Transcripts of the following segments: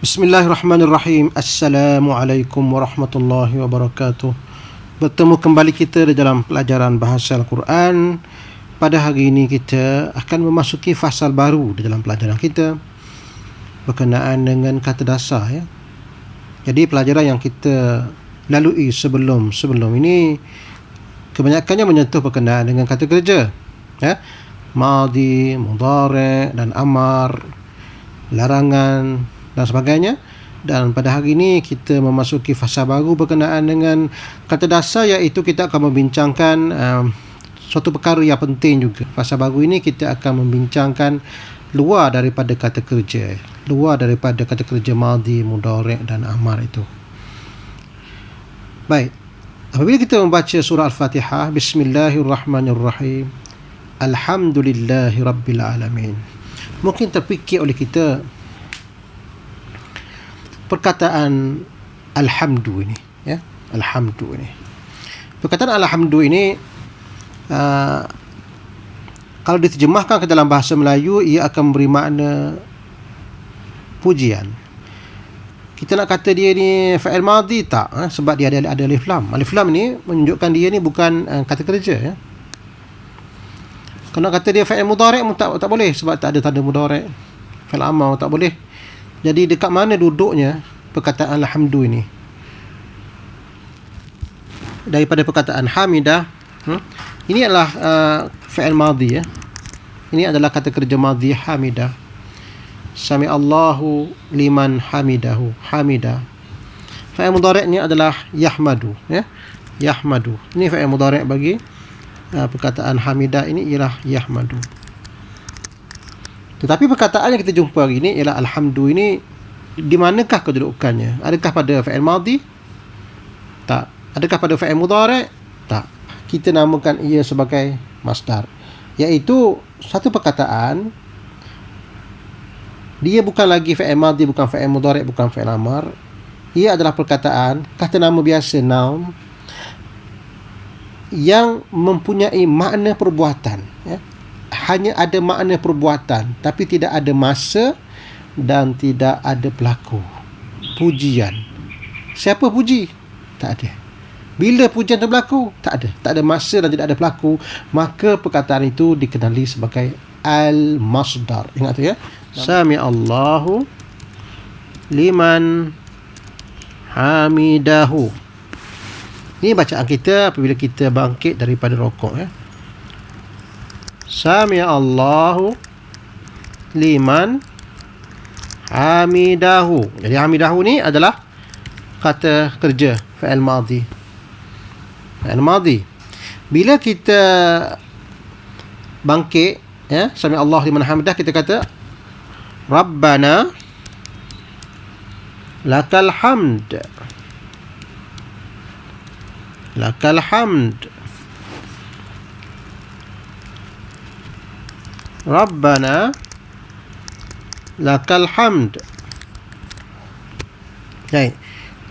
Bismillahirrahmanirrahim. Assalamualaikum warahmatullahi wabarakatuh. Bertemu kembali kita di dalam pelajaran bahasa Al-Quran. Pada hari ini kita akan memasuki fasal baru di dalam pelajaran kita berkenaan dengan kata dasar, ya. Jadi pelajaran yang kita lalui sebelum ini kebanyakannya menyentuh berkenaan dengan kata kerja, ya. Madhi, mudhari' dan amar, larangan dan sebagainya. Dan pada hari ini kita memasuki fasa baru berkenaan dengan kata dasar, iaitu kita akan membincangkan suatu perkara yang penting juga. Fasa baru ini kita akan membincangkan luar daripada kata kerja, luar daripada kata kerja madhi, mudhari' dan amar itu. Baik, apabila kita membaca surah Al-Fatihah, Bismillahirrahmanirrahim, Alhamdulillahi Rabbil Alamin, mungkin terfikir oleh kita perkataan alhamdu ini, ya. Alhamdu ini. Perkataan alhamdu ini kalau diterjemahkan ke dalam bahasa Melayu, ia akan memberi makna pujian. Kita nak kata dia ni fa'il madhi tak, sebab dia ada alif lam. Alif lam ni menunjukkan dia ni bukan kata kerja, ya. Kalau nak kata dia fa'il mudhari' tak boleh, sebab tak ada tanda mudhari'. Fa'il amar tak boleh. Jadi dekat mana duduknya perkataan alhamdu ini? Daripada perkataan hamidah, ini adalah fa'il madhi, ya. Ini adalah kata kerja madhi, hamidah. Sami Allahu liman hamidahu, hamidah. Fa'il mudhari'nya adalah yahmadu, ya. Yahmadu. Ini fa'il mudhari' bagi perkataan hamidah ini ialah yahmadu. Tetapi perkataan yang kita jumpa hari ini ialah alhamdu ini, di manakah kedudukannya? Adakah pada fa'il madhi? Tak. Adakah pada fa'il mudhari'? Tak. Kita namakan ia sebagai masdar, iaitu satu perkataan, dia bukan lagi fa'il madhi, bukan fa'il mudhari', bukan fa'il amar. Ia adalah perkataan, kata nama biasa, noun, yang mempunyai makna perbuatan, ya. Hanya ada makna perbuatan, tapi tidak ada masa dan tidak ada pelaku. Pujian. Siapa puji? Tak ada. Bila pujian itu berlaku? Tak ada. Tak ada masa dan tidak ada pelaku. Maka perkataan itu dikenali sebagai al-masdar. Ingat tu, ya. Sami Allahu liman hamidahu. Ini bacaan kita apabila kita bangkit daripada rokok, ya. Sami Allahu liman hamidahu. Jadi hamidahu ni adalah kata kerja, fa'il madhi. Fa'il madhi. Bila kita bangkit, ya, sami Allahu liman hamidah, kita kata Rabbana lakal hamd. Lakal hamd. Rabbana lakal hamd. Baik.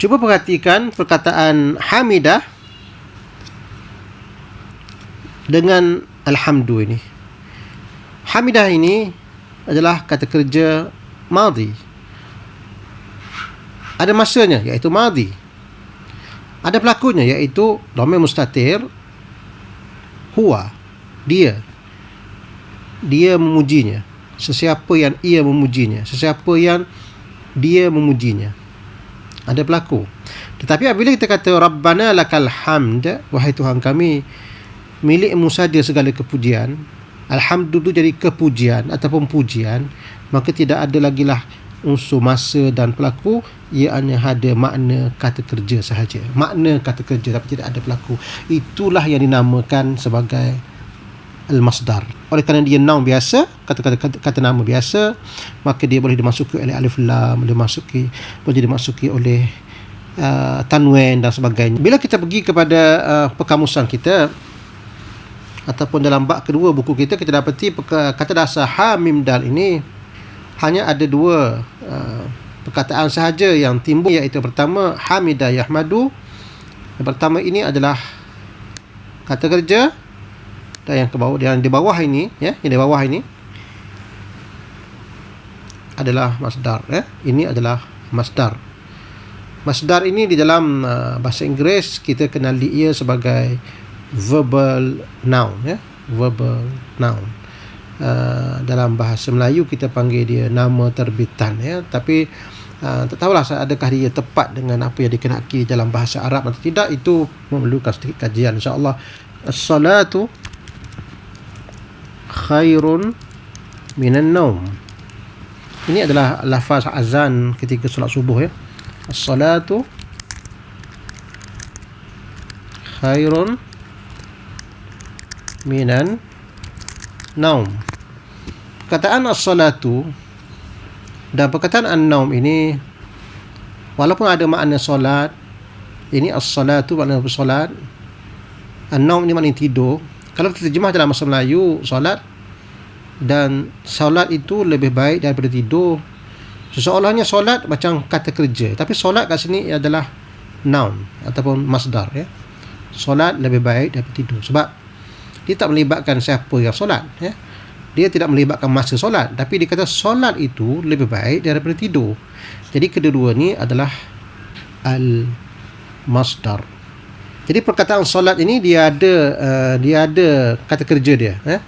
Cuba perhatikan perkataan hamidah dengan alhamdu ini. Hamidah ini adalah kata kerja madhi. Ada masanya, iaitu madhi. Ada pelakunya, iaitu dhamir mustatir, huwa, dia. Dia memujinya. Sesiapa yang ia memujinya, sesiapa yang dia memujinya. Ada pelaku. Tetapi apabila kita kata Rabbana lakal hamd, wahai Tuhan kami, milikmu saja segala kepujian, alhamdu itu jadi kepujian ataupun pujian, maka tidak ada lagi lah unsur masa dan pelaku. Ia hanya ada makna kata kerja sahaja. Makna kata kerja tapi tidak ada pelaku. Itulah yang dinamakan sebagai al-masdar. Oleh kerana dia noun biasa, kata nama biasa, maka dia boleh dimasuki oleh alif lam, boleh dimasuki oleh tanwin dan sebagainya. Bila kita pergi kepada perkamusan kita ataupun dalam bab kedua buku kita, kita dapati kata dasar ha mim dal ini hanya ada dua perkataan sahaja yang timbul, iaitu pertama hamidah yahmadu. Yang pertama ini adalah kata kerja, dan yang ke bawah, yang di bawah ini, ya, yang di bawah ini adalah masdar, ya. Ini adalah masdar. Masdar ini di dalam bahasa Inggeris kita kenali ia sebagai verbal noun, ya, verbal noun. Dalam bahasa Melayu kita panggil dia nama terbitan, ya, tapi tak tahulah adakah dia tepat dengan apa yang dikenaki dalam bahasa Arab atau tidak. Itu memerlukan sedikit kajian, insya-Allah. As-salatu khairun minan naum. Ini adalah lafaz azan ketika solat subuh, ya. As-salatu khairun minan naum. Perkataan as-salatu dan perkataan an-naum ini walaupun ada makna solat, ini as-salatu makna bersolat, an-naum ini makna tidur. Kalau kita terjemah dalam bahasa Melayu, solat, dan solat itu lebih baik daripada tidur, seolah-olahnya solat macam kata kerja, tapi solat kat sini adalah noun ataupun masdar, ya. Solat lebih baik daripada tidur sebab dia tak melibatkan siapa yang solat, ya. Dia tidak melibatkan masa solat, tapi dia kata solat itu lebih baik daripada tidur. Jadi kedua-dua ni adalah al-masdar. Jadi perkataan solat ini dia ada kata kerja dia, ya.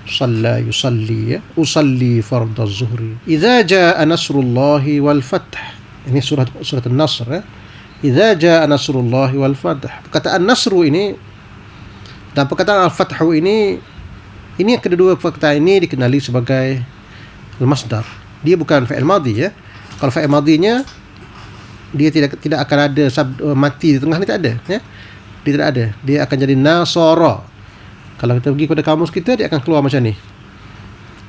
Shalla yusalli, ya. Usalli fardhu zuhri. Idza jaa nasrullahi wal fath. Ini surat An-Nasr, ya. Idza jaa nasrullahi wal fath. Perkataan nasru ini dan perkataan al-fathu ini kedua perkataan ini dikenali sebagai al-masdar. Dia bukan fa'il madhi, ya. Kalau fa'il madhinya dia tidak akan ada mati di tengah ni, tak ada, ya. Dia tidak ada. Dia akan jadi nasara. Kalau kita pergi kepada kamus kita, dia akan keluar macam ni,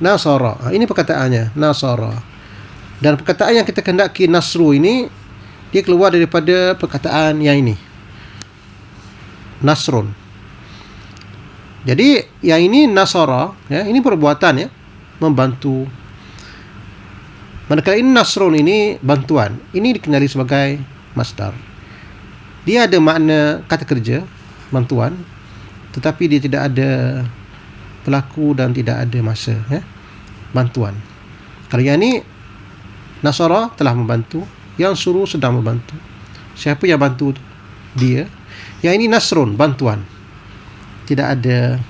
nasara. Ini perkataannya, nasara. Dan perkataan yang kita kehendaki nasru ini, dia keluar daripada perkataan yang ini, nasrun. Jadi yang ini nasara, ya, ini perbuatan, ya, membantu. Manakala ini nasrun, ini bantuan. Ini dikenali sebagai masdar. Dia ada makna kata kerja, bantuan, tetapi dia tidak ada pelaku dan tidak ada masa, ya, bantuan. Kalau yang ini nasara telah membantu, yang suruh sedang membantu. Siapa yang bantu? Dia. Yang ini nasrun, bantuan, tidak ada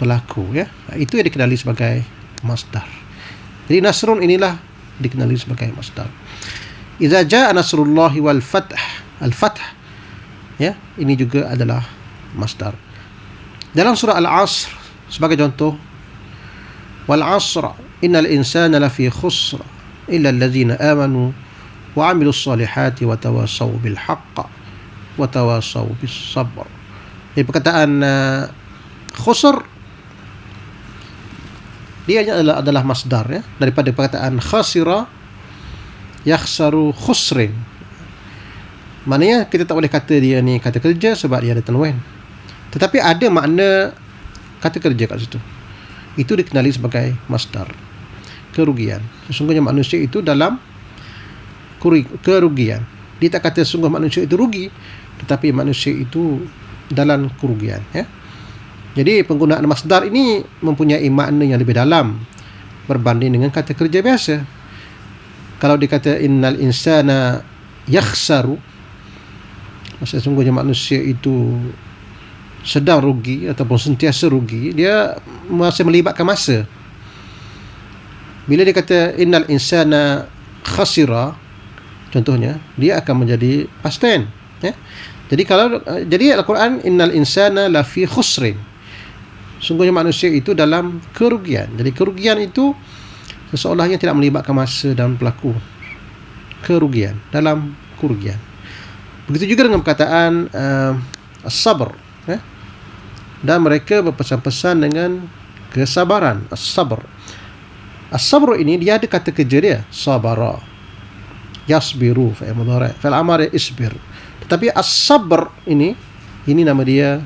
pelaku, ya. Itu yang dikenali sebagai masdar. Jadi nasrun inilah dikenali sebagai masdar. Idza jaa nasrullahi wal fath. Al-fath, ya, ini juga adalah masdar. Dalam surah Al-Asr sebagai contoh, wal 'asr innal insana lafi khusr illa allazina amanu wa 'amilus solihati wa tawassaw bil haqq wa tawassaw bis sabr. Jadi perkataan khusr dia adalah masdar, ya, daripada perkataan khasira yakhsaru khusrin. Maknanya kita tak boleh kata dia ni kata kerja sebab dia ada tanwin, tetapi ada makna kata kerja kat situ. Itu dikenali sebagai masdar, kerugian. Sesungguhnya manusia itu dalam kerugian. Dia tak kata sungguh manusia itu rugi, tetapi manusia itu dalam kerugian, ya. Jadi penggunaan masdar ini mempunyai makna yang lebih dalam berbanding dengan kata kerja biasa. Kalau dikata innal insana yakhsaru, maksudnya sesungguhnya manusia itu sedang rugi ataupun sentiasa rugi, dia masih melibatkan masa. Bila dia kata innal insana khasira, contohnya, dia akan menjadi past tense, ya. Jadi Al-Quran innal insana lafi khusrin, sungguhnya manusia itu dalam kerugian. Jadi kerugian itu seolah-olahnya tidak melibatkan masa dan pelaku. Kerugian, dalam kerugian. Begitu juga dengan perkataan as-sabr, ya? Dan mereka berpesan-pesan dengan kesabaran. As-sabr. As-sabr ini dia ada kata kerja dia, sabara, yasbiru, fa'il mudhari', fa'il amr isbir. Tetapi as-sabr ini nama dia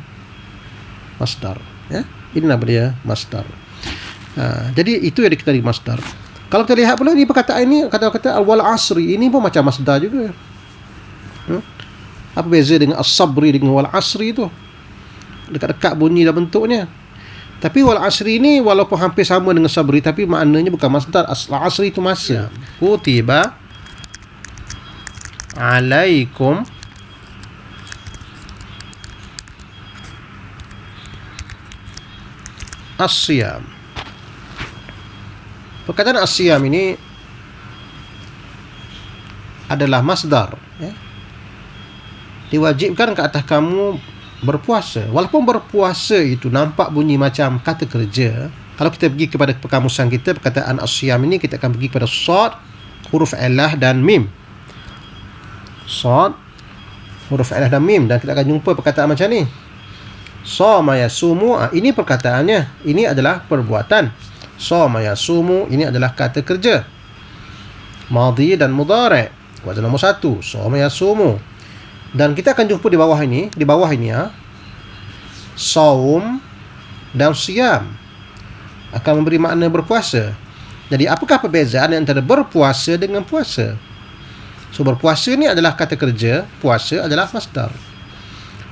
masdar, ya. Ini nama dia masdar. Jadi itu yang dikenali masdar. Kalau kita lihat pula ni perkataan ini, kata-kata al-wal asri ini pun macam masdar juga. Apa beza dengan as-sabri dengan wal asri itu? Dekat-dekat bunyi dan bentuknya. Tapi wal asri ini walaupun hampir sama dengan sabri, tapi maknanya bukan masdar. Al-asri itu masa. Kutiba alaikum as-siyam. Perkataan as-siyam ini adalah masdar, ya. Diwajibkan ke atas kamu berpuasa. Walaupun berpuasa itu nampak bunyi macam kata kerja, kalau kita pergi kepada perkamusan kita, perkataan as-siyam ini kita akan pergi kepada sad, huruf ilah dan mim. Sad, huruf ilah dan mim, dan kita akan jumpa perkataan macam ni. Shoma yasumu, ini perkataannya, ini adalah perbuatan. Shoma yasumu, ini adalah kata kerja. Madhi dan mudhari'. Wazan nombor 1, shoma yasumu. Dan kita akan jumpa di bawah ini, ya, saum dan siyam akan memberi makna berpuasa. Jadi apakah perbezaan antara berpuasa dengan puasa? So berpuasa ni adalah kata kerja, puasa adalah masdar.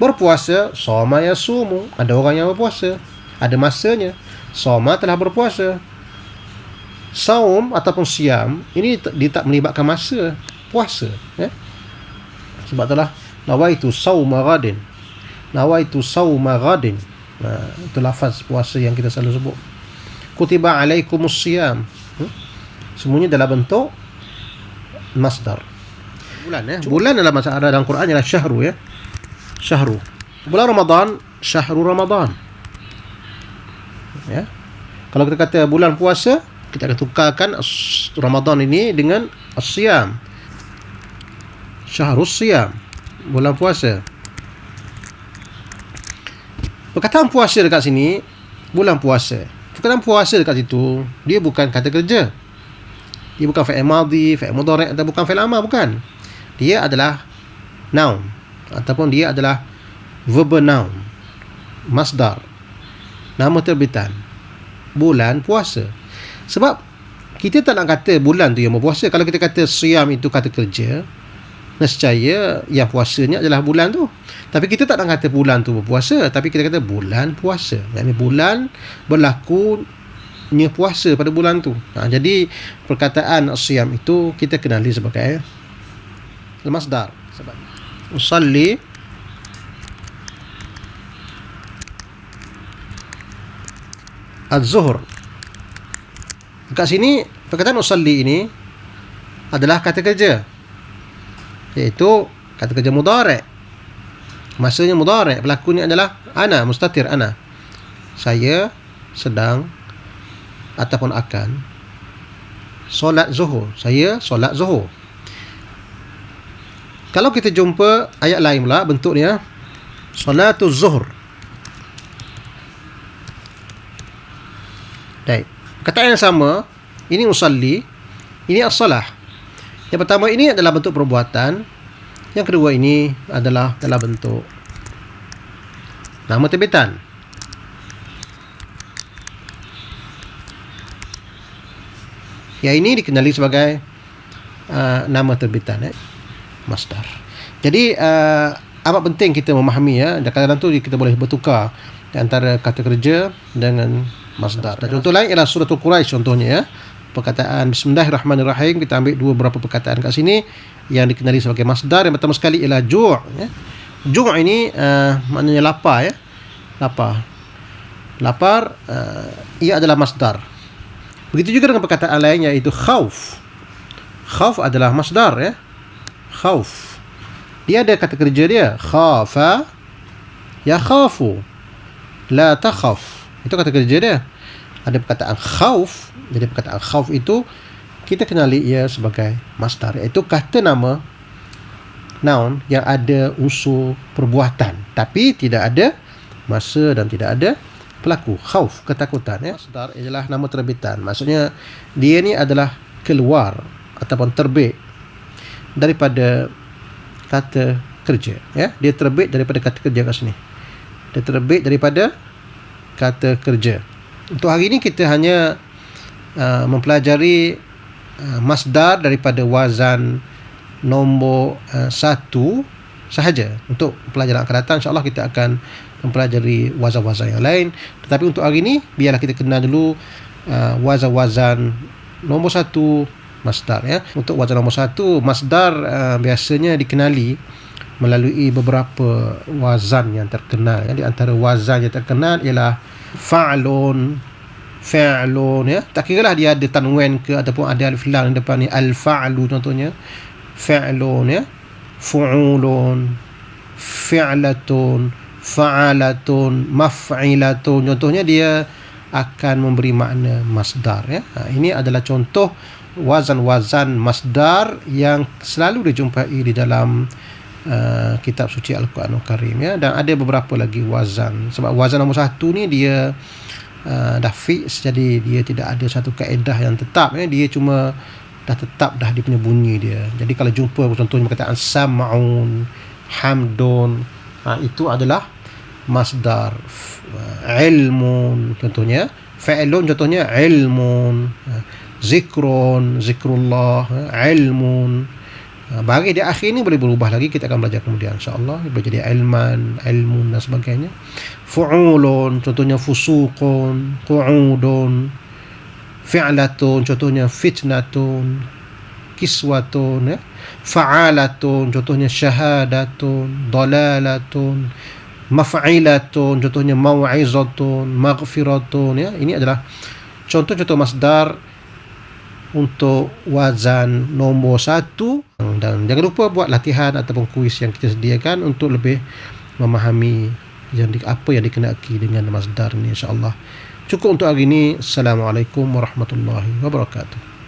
Berpuasa, shoma yasumu, ada orang yang berpuasa, ada masanya. Shoma telah berpuasa. Saum ataupun siyam ini dia tak melibatkan masa puasa, ya. Sebab itulah nawaitu sauma ghadin. Nawaitu sauma ghadin. Itu lafaz puasa yang kita selalu sebut. Kutiba alaikumus siyam. Semuanya dalam bentuk masdar. Bulan, ya. Bulan dalam bahasa Arab dalam Quran ialah syahru, ya. Syahru. Bulan Ramadan, syahrul Ramadan. Ya. Kalau kita kata bulan puasa, kita akan tukarkan Ramadan ini dengan as-siyam. Syahrus siyam, bulan puasa. Perkataan puasa dekat sini, bulan puasa. Perkataan puasa dekat situ, dia bukan kata kerja. Dia bukan fi'il madhi, fi'il mudhari' atau bukan fi'il amar, bukan. Dia adalah noun ataupun dia adalah verb noun, masdar, nama terbitan. Bulan puasa. Sebab kita tak nak kata bulan tu yang berpuasa. Kalau kita kata siyam itu kata kerja, nescaya yang puasanya adalah bulan tu. Tapi kita tak nak kata bulan tu berpuasa, tapi kita kata bulan puasa. Yang bulan berlakunya puasa pada bulan tu. Jadi perkataan siyam itu kita kenali sebagai masdar. Sebab usalli az-zuhr. Dekat sini perkataan usalli ini adalah kata kerja, iaitu kata kerja mudhari'. Masanya mudhari', pelakunya adalah ana, mustatir ana. Saya sedang ataupun akan solat zuhur. Saya solat zuhur. Kalau kita jumpa ayat lain pula bentuknya solatuz zuhur. Baik. Perkataan yang sama, ini usalli, ini as-salah. Yang pertama ini adalah bentuk perbuatan. Yang kedua ini adalah dalam bentuk nama terbitan. Yang ini dikenali sebagai nama terbitan, masdar. Jadi amat penting kita memahami, ya. Dan kadang-kadang tu kita boleh bertukar antara kata kerja dengan masdar. Dan contoh lain ialah suratul Quraisy contohnya, ya. Perkataan bismillahirrahmanirrahim, kita ambil beberapa perkataan kat sini yang dikenali sebagai masdar. Yang pertama sekali ialah ju', ya. Ju' ini maknanya lapar, ya. Lapar ia adalah masdar. Begitu juga dengan perkataan lain iaitu khauf. Khauf adalah masdar, ya. Khauf. Dia ada kata kerja dia. Khafa yakhafu. La takhaf. Itu kata kerja dia. Ada perkataan khauf. Jadi perkataan khauf itu kita kenali ia sebagai masdar, iaitu kata nama noun yang ada unsur perbuatan tapi tidak ada masa dan tidak ada pelaku. Khauf, ketakutan, ya. Masdar ialah nama terbitan. Maksudnya dia ni adalah keluar ataupun terbit daripada kata kerja, ya. Dia terbit daripada kata kerja kat sini. Dia terbit daripada kata kerja. Untuk hari ini kita hanya mempelajari masdar daripada wazan nombor 1 sahaja. Untuk pelajaran akan datang insya-Allah kita akan mempelajari wazan-wazan yang lain. Tetapi untuk hari ini biarlah kita kenal dulu wazan-wazan nombor 1 masdar ya. Untuk wazan nombor 1, masdar biasanya dikenali melalui beberapa wazan yang terkenal ya. Di antara wazan yang terkenal ialah fa'lun, fi'lun ya. Tak kiralah dia ada tanwin ke ataupun ada alif lam di depan ni. Al-fa'lu contohnya, fi'lun ya, fu'ulun, fi'latun, fa'alatun, maf'ilatun. Contohnya dia akan memberi makna masdar ya. Ini adalah contoh wazan-wazan masdar yang selalu dijumpai di dalam kitab suci Al-Quranul Karim ya. Dan ada beberapa lagi wazan. Sebab wazan nombor 1 ni dia dah fix, jadi dia tidak ada satu kaedah yang tetap ya. Dia cuma dah tetap dah dia punya bunyi dia. Jadi kalau jumpa contohnya perkataan sam'un, hamdun, itu adalah masdar. Ilmun contohnya, fa'ilun contohnya ilmun, zikrun, zikrullah, ilmun. Bagi di akhir ni boleh berubah lagi, kita akan belajar kemudian insya-Allah. Boleh jadi ilman, ilmun dan sebagainya. Fu'ulun contohnya fusuqun, qu'udun. Fi'latun contohnya fitnatun, kiswatun ya. Fa'alatun contohnya syahadatun, dalalatun. Maf'ilatun contohnya mau'izatun, maghfiratun ya. Ini adalah contoh-contoh masdar untuk wazan nombor 1. Dan jangan lupa buat latihan ataupun kuis yang kita sediakan untuk lebih memahami apa yang dikenaki dengan masdar ini insya-Allah. Cukup untuk hari ini. Assalamualaikum warahmatullahi wabarakatuh.